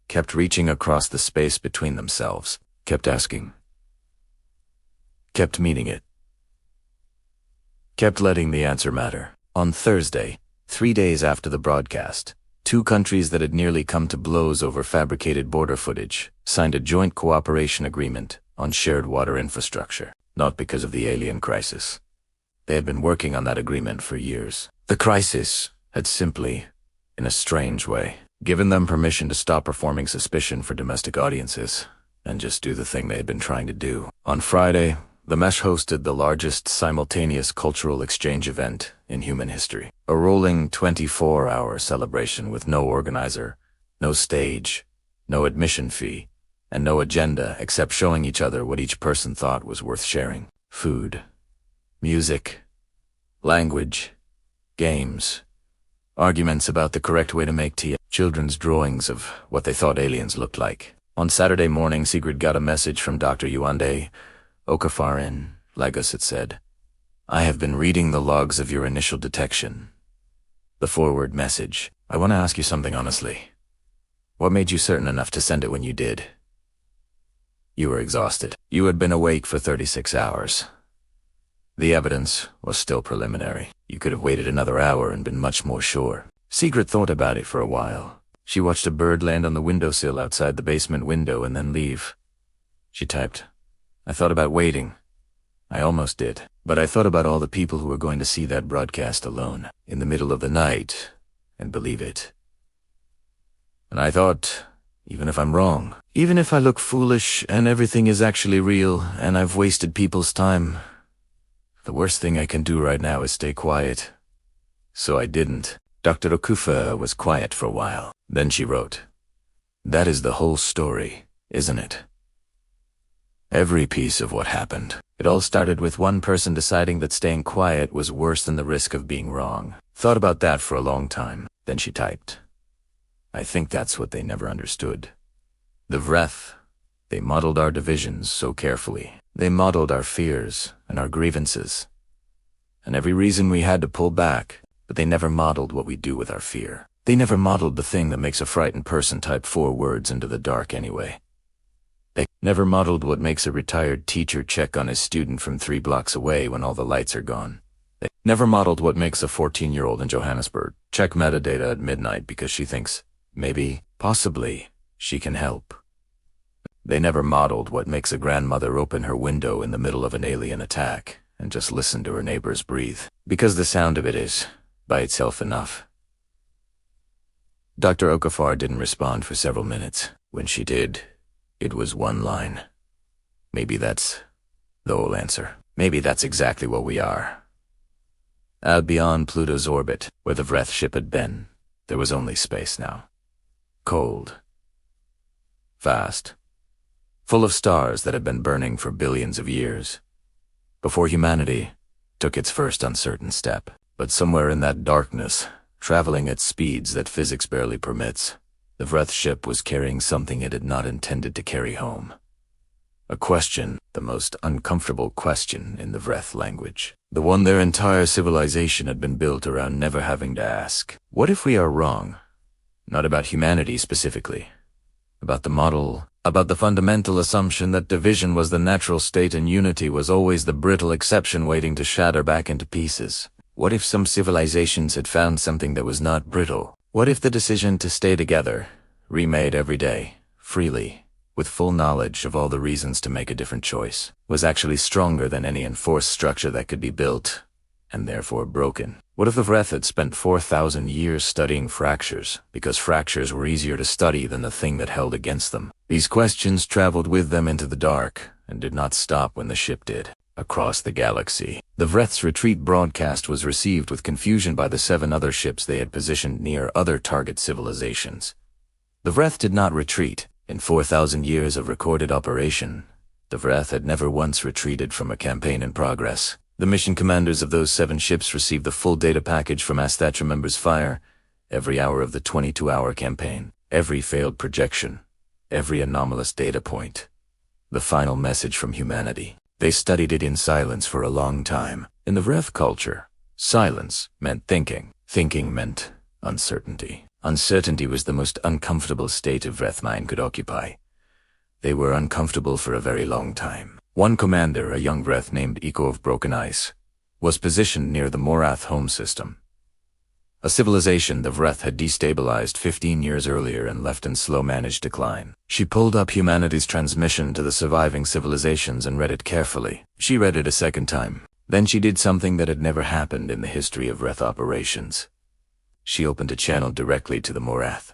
Speaker 1: kept reaching across the space between themselves, kept asking, kept meaning it, kept letting the answer matter. On Thursday, 3 days after the broadcast, 2 countries that had nearly come to blows over fabricated border footage signed a joint cooperation agreement on shared water infrastructure, not because of the alien crisis. They had been working on that agreement for years. The crisis had simply, in a strange way, given them permission to stop performing suspicion for domestic audiences and just do the thing they had been trying to do. On Friday, the Mesh hosted the largest simultaneous cultural exchange event in human history. A rolling 24-hour celebration with no organizer, no stage, no admission fee, and no agenda except showing each other what each person thought was worth sharing. Food, music, language, games, arguments about the correct way to make tea, children's drawings of what they thought aliens looked like. On Saturday morning, Sigrid got a message from Dr. Yuande Okafar in Lagos. It said, "I have been reading the logs of your initial detection." The forward message, "I want to ask you something honestly. What made you certain enough to send it when you did?" You were exhausted. You had been awake for 36 hours. The evidence was still preliminary. You could have waited another hour and been much more sure. Sigrid thought about it for a while. She watched a bird land on the windowsill outside the basement window and then leave. She typed, "I thought about waiting. I almost did. But I thought about all the people who were going to see that broadcast alone, in the middle of the night, and believe it. And I thought, even if I'm wrong, even if I look foolish and everything is actually real and I've wasted people's time, the worst thing I can do right now is stay quiet. So I didn't. Dr. Okufa was quiet for a while. Then she wrote, "That is the whole story, isn't it? Every piece of what happened. It all started with one person deciding that staying quiet was worse than the risk of being wrong. Thought about that for a long time." Then she typed, "I think that's what they never understood. The Vreth, they modeled our divisions so carefully. They modeled our fears and our grievances, and every reason we had to pull back, but they never modeled what we do with our fear. They never modeled the thing that makes a frightened person type 4 words into the dark anyway. They never modeled what makes a retired teacher check on his student from 3 blocks away when all the lights are gone. They never modeled what makes a 14-year-old in Johannesburg check metadata at midnight because she thinks, maybe, possibly, she can help. They never modeled what makes a grandmother open her window in the middle of an alien attack and just listen to her neighbors breathe, because the sound of it is, by itself, enough." Dr. Okafor didn't respond for several minutes. When she did, it was one line. "Maybe that's the whole answer. Maybe that's exactly what we are." Out beyond Pluto's orbit, where the Vreth ship had been, there was only space now. Cold. Vast. Full of stars that had been burning for billions of years, before humanity took its first uncertain step. But somewhere in that darkness, traveling at speeds that physics barely permits, the Vreth ship was carrying something it had not intended to carry home. A question, the most uncomfortable question in the Vreth language. The one their entire civilization had been built around never having to ask. What if we are wrong? Not about humanity specifically. About the model, about the fundamental assumption that division was the natural state and unity was always the brittle exception waiting to shatter back into pieces. What if some civilizations had found something that was not brittle? What if the decision to stay together, remade every day, freely, with full knowledge of all the reasons to make a different choice, was actually stronger than any enforced structure that could be built, and therefore broken? What if the Vreth had spent 4,000 years studying fractures, because fractures were easier to study than the thing that held against them? These questions traveled with them into the dark, and did not stop when the ship did. Across the galaxy, the Vreth's retreat broadcast was received with confusion by the 7 other ships they had positioned near other target civilizations. The Vreth did not retreat. In 4,000 years of recorded operation, the Vreth had never once retreated from a campaign in progress. The mission commanders of those 7 ships received the full data package from Astatra members Fire, every hour of the 22-hour campaign, every failed projection, every anomalous data point, the final message from humanity. They studied it in silence for a long time. In the Vreth culture, silence meant thinking. Thinking meant uncertainty. Uncertainty was the most uncomfortable state a Vreth mind could occupy. They were uncomfortable for a very long time. One commander, a young Vreth named Eco of Broken Ice, was positioned near the Morath home system, a civilization the Vreth had destabilized 15 years earlier and left in slow managed decline. She pulled up humanity's transmission to the surviving civilizations and read it carefully. She read it a second time. Then she did something that had never happened in the history of Vreth operations. She opened a channel directly to the Morath.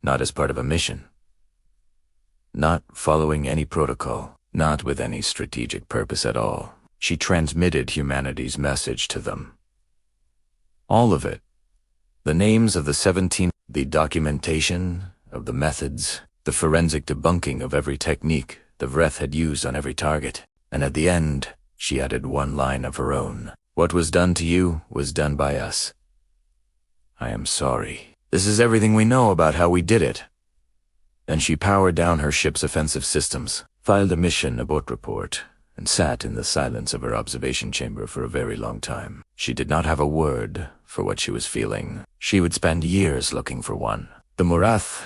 Speaker 1: Not as part of a mission. Not following any protocol. Not with any strategic purpose at all. She transmitted humanity's message to them. All of it. The names of the 17, the documentation of the methods, the forensic debunking of every technique the Vreth had used on every target. And at the end, she added one line of her own. "What was done to you was done by us. I am sorry. This is everything we know about how we did it." Then she powered down her ship's offensive systems, filed a mission abort report, and sat in the silence of her observation chamber for a very long time. She did not have a word for what she was feeling. She would spend years looking for one. The Morath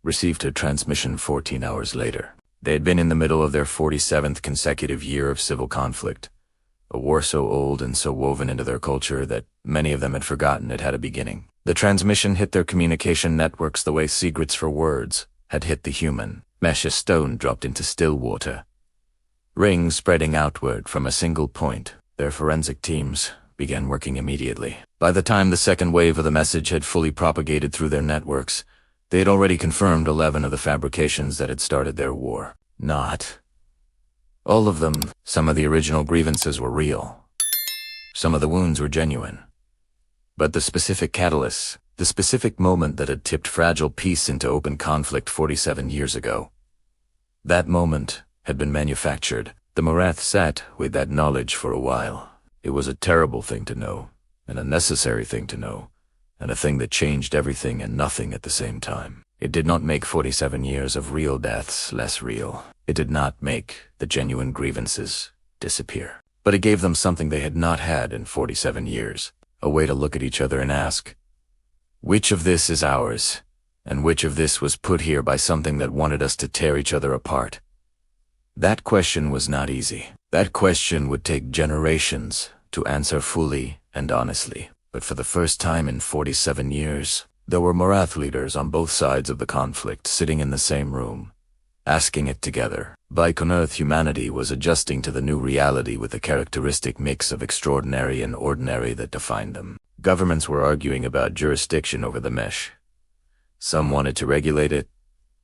Speaker 1: received her transmission 14 hours later. They had been in the middle of their 47th consecutive year of civil conflict, a war so old and so woven into their culture that many of them had forgotten it had a beginning. The transmission hit their communication networks the way secrets for words had hit the human. Mesh a stone dropped into still water. rings spreading outward from a single point. Their forensic teams began working immediately. By the time the second wave of the message had fully propagated through their networks, they had already confirmed 11 of the fabrications that had started their war. Not all of them. Some of the original grievances were real. Some of the wounds were genuine. But the specific catalysts, the specific moment that had tipped fragile peace into open conflict 47 years ago, that moment had been manufactured. The Morath sat with that knowledge for a while. It was a terrible thing to know, and a necessary thing to know, and a thing that changed everything and nothing at the same time. It did not make 47 years of real deaths less real. It did not make the genuine grievances disappear. But it gave them something they had not had in 47 years, a way to look at each other and ask, which of this is ours, and which of this was put here by something that wanted us to tear each other apart? That question was not easy. That question would take generations to answer fully and honestly. But for the first time in 47 years, there were Morath leaders on both sides of the conflict sitting in the same room, asking it together. On Earth, humanity was adjusting to the new reality with the characteristic mix of extraordinary and ordinary that defined them. Governments were arguing about jurisdiction over the mesh. Some wanted to regulate it.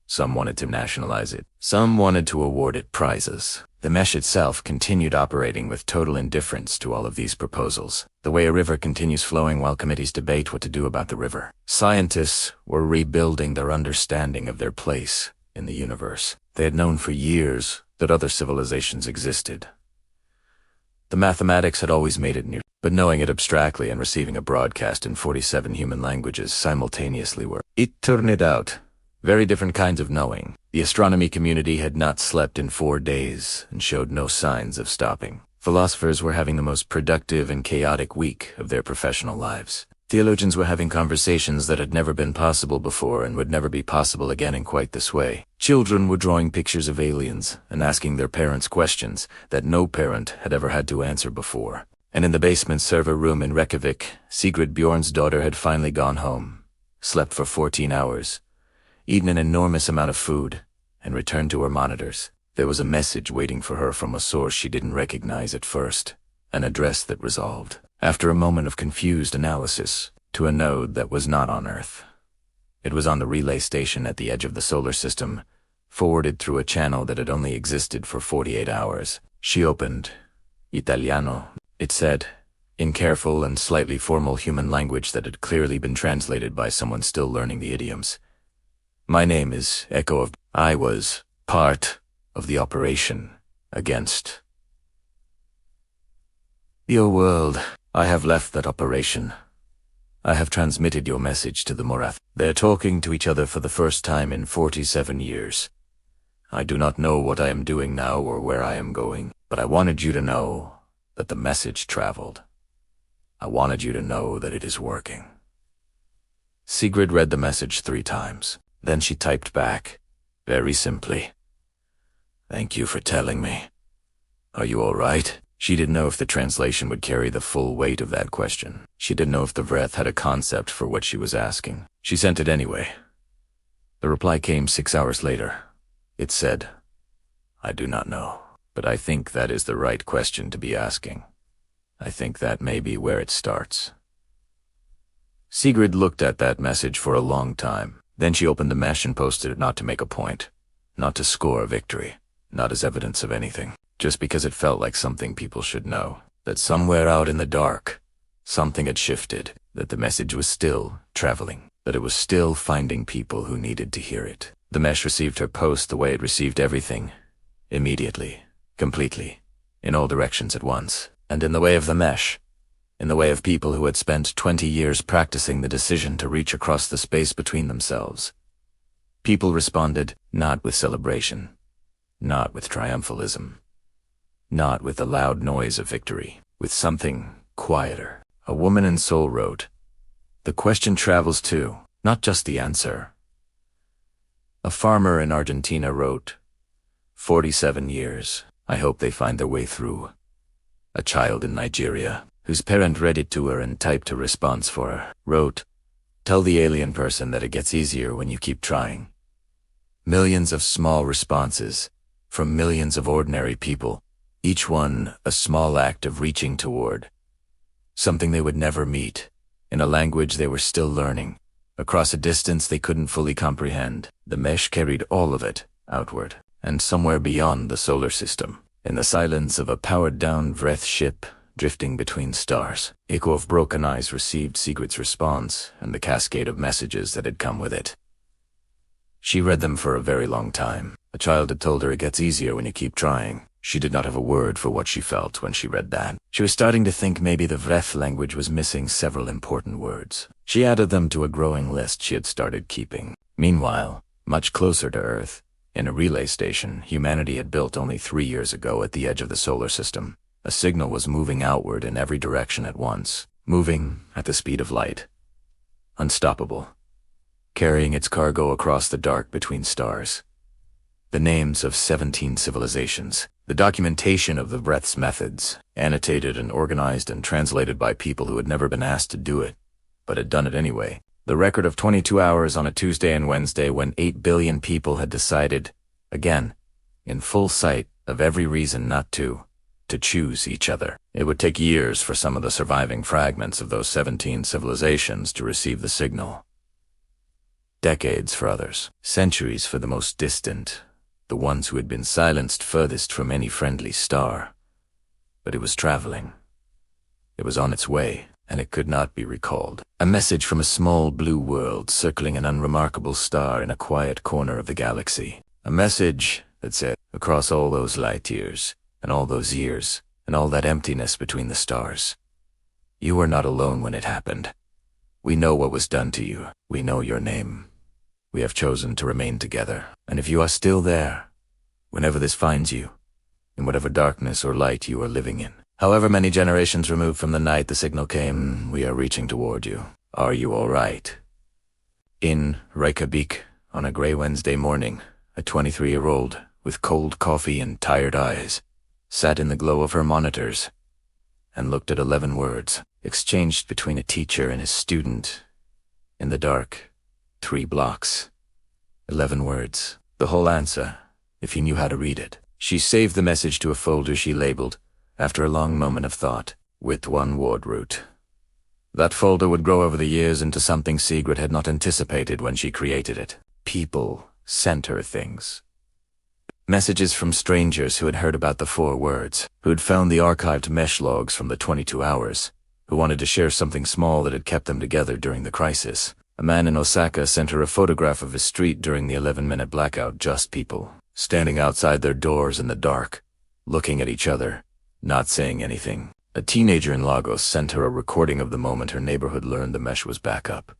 Speaker 1: Some wanted to nationalize it. Some wanted to award it prizes. The mesh itself continued operating with total indifference to all of these proposals, the way a river continues flowing while committees debate what to do about the river. Scientists were rebuilding their understanding of their place in the universe. They had known for years that other civilizations existed. The mathematics had always made it near, but knowing it abstractly and receiving a broadcast in 47 human languages simultaneously were, it turned out, very different kinds of knowing. The astronomy community had not slept in 4 days and showed no signs of stopping. Philosophers were having the most productive and chaotic week of their professional lives. Theologians were having conversations that had never been possible before and would never be possible again in quite this way. Children were drawing pictures of aliens and asking their parents questions that no parent had ever had to answer before. And in the basement server room in Reykjavik, Sigrid Bjorn's daughter had finally gone home, slept for 14 hours, eaten an enormous amount of food, and returned to her monitors. There was a message waiting for her from a source she didn't recognize at first, an address that resolved, after a moment of confused analysis, to a node that was not on Earth. It was on the relay station at the edge of the solar system, forwarded through a channel that had only existed for 48 hours. She opened Italiano, it said, in careful and slightly formal human language that had clearly been translated by someone still learning the idioms. My name is Echo of... I was part of the operation against your world. I have left that operation. I have transmitted your message to the Morath. They're talking to each other for the first time in 47 years. I do not know what I am doing now or where I am going, but I wanted you to know that the message traveled. I wanted you to know that it is working. Sigrid read the message 3 times. Then she typed back, very simply, "Thank you for telling me. Are you all right?" She didn't know if the translation would carry the full weight of that question. She didn't know if the Vreth had a concept for what she was asking. She sent it anyway. The reply came 6 hours later. It said, "I do not know, but I think that is the right question to be asking. I think that may be where it starts." Sigrid looked at that message for a long time. Then she opened the mesh and posted it, not to make a point, not to score a victory, not as evidence of anything, just because it felt like something people should know, that somewhere out in the dark, something had shifted, that the message was still traveling, that it was still finding people who needed to hear it. The mesh received her post the way it received everything, immediately, completely, in all directions at once. And in the way of the mesh, in the way of people who had spent 20 years practicing the decision to reach across the space between themselves, people responded not with celebration, not with triumphalism, not with the loud noise of victory, with something quieter. A woman in Seoul wrote, "The question travels too, not just the answer." A farmer in Argentina wrote, 47 years, I hope they find their way through. A child in Nigeria, whose parent read it to her and typed a response for her, wrote, "Tell the alien person that it gets easier when you keep trying." Millions of small responses, from millions of ordinary people, each one a small act of reaching toward something they would never meet, in a language they were still learning, across a distance they couldn't fully comprehend. The mesh carried all of it outward, and somewhere beyond the solar system, in the silence of a powered-down Vreth ship drifting between stars, Echo of Broken Eyes received Sigrid's response and the cascade of messages that had come with it. She read them for a very long time. A child had told her it gets easier when you keep trying. She did not have a word for what she felt when she read that. She was starting to think maybe the Vreth language was missing several important words. She added them to a growing list she had started keeping. Meanwhile, much closer to Earth, in a relay station humanity had built only 3 years ago at the edge of the solar system, a signal was moving outward in every direction at once, moving at the speed of light. Unstoppable, carrying its cargo across the dark between stars. The names of 17 civilizations, the documentation of the Vreth's methods, annotated and organized and translated by people who had never been asked to do it, but had done it anyway. The record of 22 hours on a Tuesday and Wednesday when 8 billion people had decided, again, in full sight of every reason not to choose each other. It would take years for some of the surviving fragments of those 17 civilizations to receive the signal. Decades for others, centuries for the most distant, the ones who had been silenced furthest from any friendly star. But it was traveling. It was on its way, and it could not be recalled. A message from a small blue world circling an unremarkable star in a quiet corner of the galaxy. A message that said, across all those light years, and all those years, and all that emptiness between the stars, you were not alone when it happened. We know what was done to you. We know your name. We have chosen to remain together. And if you are still there, whenever this finds you, in whatever darkness or light you are living in, however many generations removed from the night the signal came, we are reaching toward you. Are you all right? In Reykjavik, on a gray Wednesday morning, a 23-year-old, with cold coffee and tired eyes, sat in the glow of her monitors and looked at 11 words, exchanged between a teacher and his student. In the dark, 3 blocks. 11 words. The whole answer, if he knew how to read it. She saved the message to a folder she labeled, after a long moment of thought, with 1 word root. That folder would grow over the years into something Sigrid had not anticipated when she created it. People sent her things. Messages from strangers who had heard about the 4 words, who had found the archived mesh logs from the 22 hours, who wanted to share something small that had kept them together during the crisis. A man in Osaka sent her a photograph of his street during the 11-minute blackout. Just people, standing outside their doors in the dark, looking at each other, not saying anything. A teenager in Lagos sent her a recording of the moment her neighborhood learned the mesh was back up.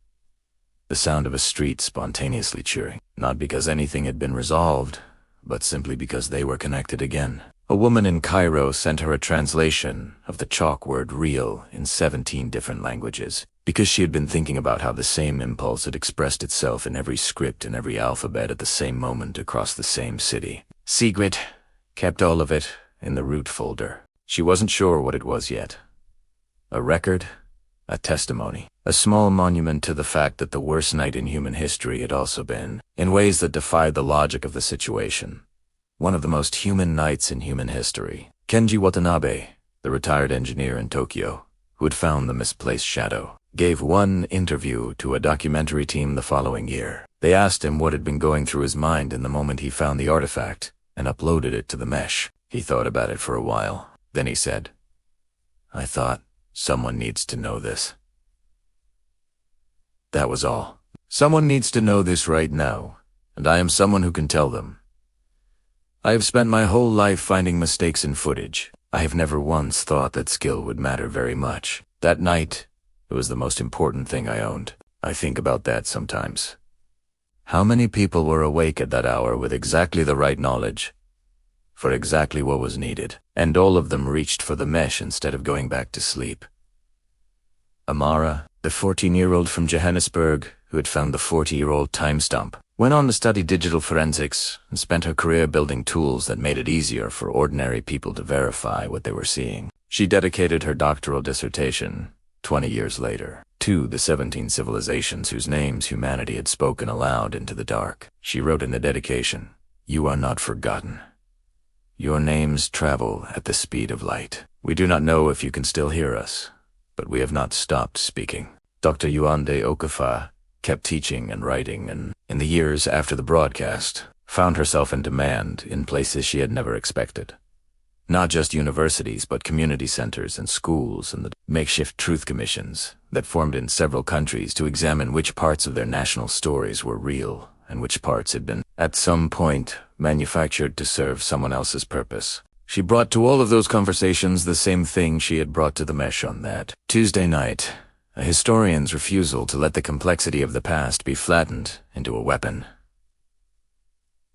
Speaker 1: The sound of a street spontaneously cheering, not because anything had been resolved, but simply because they were connected again. A woman in Cairo sent her a translation of the chalk word real in 17 different languages, because she had been thinking about how the same impulse had expressed itself in every script and every alphabet at the same moment across the same city. Sigrid kept all of it in the root folder. She wasn't sure what it was yet. A record? A testimony? A small monument to the fact that the worst night in human history had also been, in ways that defied the logic of the situation, one of the most human nights in human history. Kenji Watanabe, the retired engineer in Tokyo, who had found the misplaced shadow, gave one interview to a documentary team the following year. They asked him what had been going through his mind in the moment he found the artifact and uploaded it to the mesh. He thought about it for a while. Then he said, "I thought, someone needs to know this." That was all. Someone needs to know this right now, and I am someone who can tell them. I have spent my whole life finding mistakes in footage. I have never once thought that skill would matter very much. That night, it was the most important thing I owned. I think about that sometimes. How many people were awake at that hour with exactly the right knowledge for exactly what was needed, and all of them reached for the mesh instead of going back to sleep? Amara, the 14-year-old from Johannesburg who had found the 40-year-old time stump, went on to study digital forensics and spent her career building tools that made it easier for ordinary people to verify what they were seeing. She dedicated her doctoral dissertation, 20 years later, to the 17 civilizations whose names humanity had spoken aloud into the dark. She wrote in the dedication, "You are not forgotten. Your names travel at the speed of light. We do not know if you can still hear us, but we have not stopped speaking. Dr. Yuande Okafa kept teaching and writing, and in the years after the broadcast, found herself in demand in places she had never expected. Not just universities, but community centers and schools and the makeshift truth commissions that formed in several countries to examine which parts of their national stories were real and which parts had been, at some point, manufactured to serve someone else's purpose. She brought to all of those conversations the same thing she had brought to the mesh on that Tuesday night, a historian's refusal to let the complexity of the past be flattened into a weapon.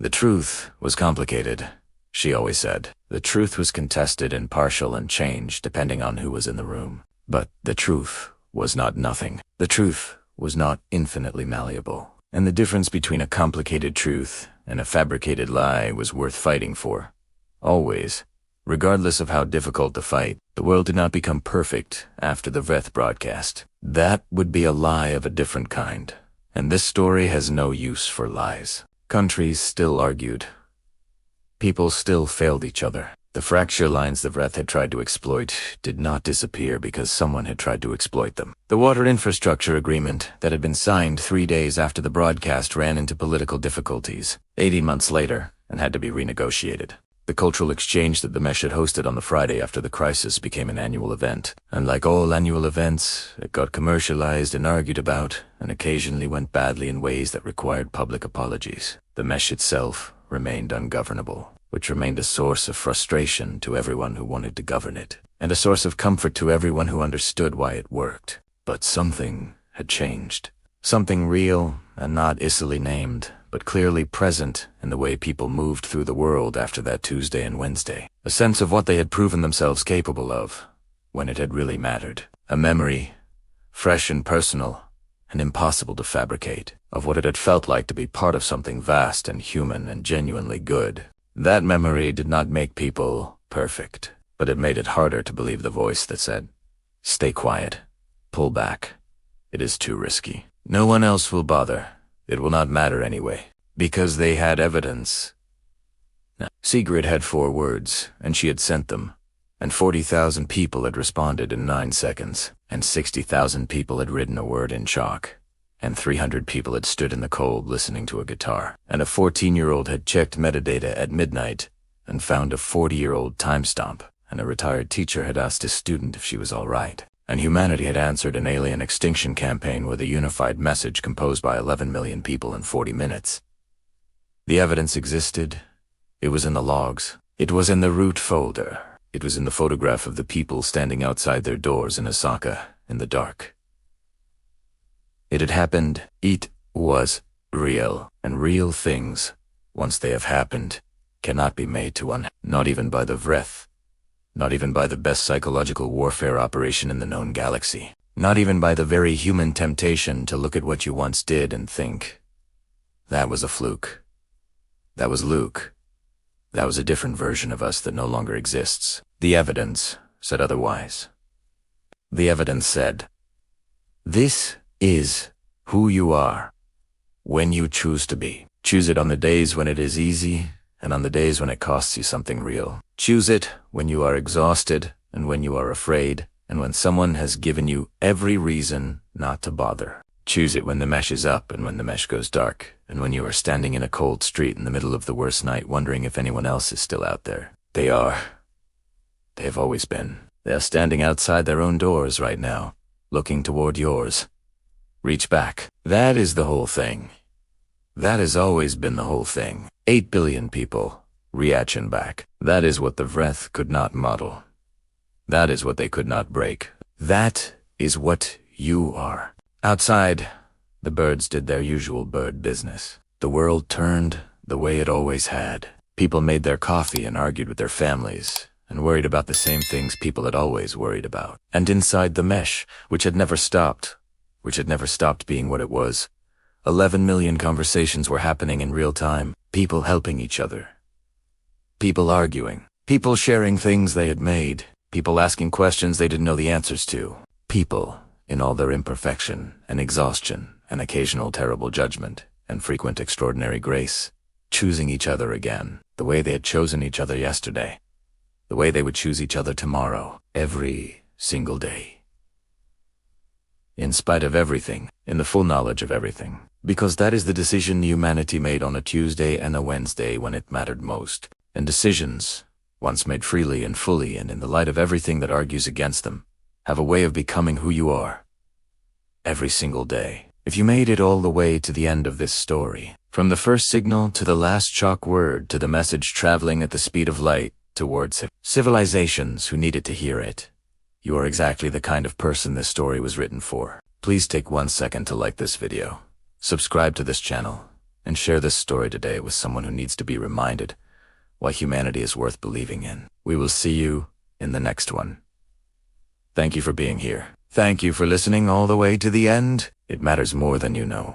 Speaker 1: The truth was complicated, she always said. The truth was contested and partial and changed depending on who was in the room. But the truth was not nothing. The truth was not infinitely malleable. And the difference between a complicated truth and a fabricated lie was worth fighting for. Always. Regardless of how difficult the fight, the world did not become perfect after the Vreth broadcast. That would be a lie of a different kind. And this story has no use for lies. Countries still argued. People still failed each other. The fracture lines the Vreth had tried to exploit did not disappear because someone had tried to exploit them. The water infrastructure agreement that had been signed 3 days after the broadcast ran into political difficulties 18 months later and had to be renegotiated. The cultural exchange that the mesh had hosted on the Friday after the crisis became an annual event. And like all annual events, it got commercialized and argued about, and occasionally went badly in ways that required public apologies. The mesh itself remained ungovernable, which remained a source of frustration to everyone who wanted to govern it, and a source of comfort to everyone who understood why it worked. But something had changed. Something real and not easily named, but clearly present in the way people moved through the world after that Tuesday and Wednesday. A sense of what they had proven themselves capable of, when it had really mattered. A memory, fresh and personal, and impossible to fabricate, of what it had felt like to be part of something vast and human and genuinely good. That memory did not make people perfect, but it made it harder to believe the voice that said, "Stay quiet. Pull back. It is too risky. No one else will bother. It will not matter anyway." Because they had evidence. Now, Sigrid had 4 words, and she had sent them, and 40,000 people had responded in 9 seconds, and 60,000 people had written a word in chalk, and 300 people had stood in the cold listening to a guitar, and a 14-year-old had checked metadata at midnight and found a 40-year-old timestamp, and a retired teacher had asked a student if she was all right. And humanity had answered an alien extinction campaign with a unified message composed by 11 million people in 40 minutes. The evidence existed. It was in the logs. It was in the root folder. It was in the photograph of the people standing outside their doors in Osaka in the dark. It had happened. It was real. And real things, once they have happened, cannot be made to unhappen. Not even by the Vreth. Not even by the best psychological warfare operation in the known galaxy. Not even by the very human temptation to look at what you once did and think, that was a fluke. That was Luke. That was a different version of us that no longer exists. The evidence said otherwise. The evidence said, "This is who you are when you choose to be. Choose it on the days when it is easy and on the days when it costs you something real. Choose it when you are exhausted and when you are afraid and when someone has given you every reason not to bother. Choose it when the mesh is up and when the mesh goes dark and when you are standing in a cold street in the middle of the worst night wondering if anyone else is still out there. They are. They have always been. They are standing outside their own doors right now, looking toward yours. Reach back. That is the whole thing. That has always been the whole thing. 8 billion people, reaction back. That is what the Vreth could not model. That is what they could not break. That is what you are. Outside, the birds did their usual bird business. The world turned the way it always had. People made their coffee and argued with their families, and worried about the same things people had always worried about. And inside the mesh, which had never stopped being what it was, 11 million conversations were happening in real time. People helping each other. People arguing. People sharing things they had made. People asking questions they didn't know the answers to. People, in all their imperfection and exhaustion and occasional terrible judgment and frequent extraordinary grace, choosing each other again, the way they had chosen each other yesterday, the way they would choose each other tomorrow, every single day. In spite of everything, in the full knowledge of everything, because that is the decision humanity made on a Tuesday and a Wednesday when it mattered most, and decisions, once made freely and fully and in the light of everything that argues against them, have a way of becoming who you are. Every single day. If you made it all the way to the end of this story, from the first signal to the last chalk word to the message traveling at the speed of light towards civilizations who needed to hear it, you are exactly the kind of person this story was written for. Please take 1 second to like this video, subscribe to this channel, and share this story today with someone who needs to be reminded why humanity is worth believing in. We will see you in the next one. Thank you for being here. Thank you for listening all the way to the end. It matters more than you know.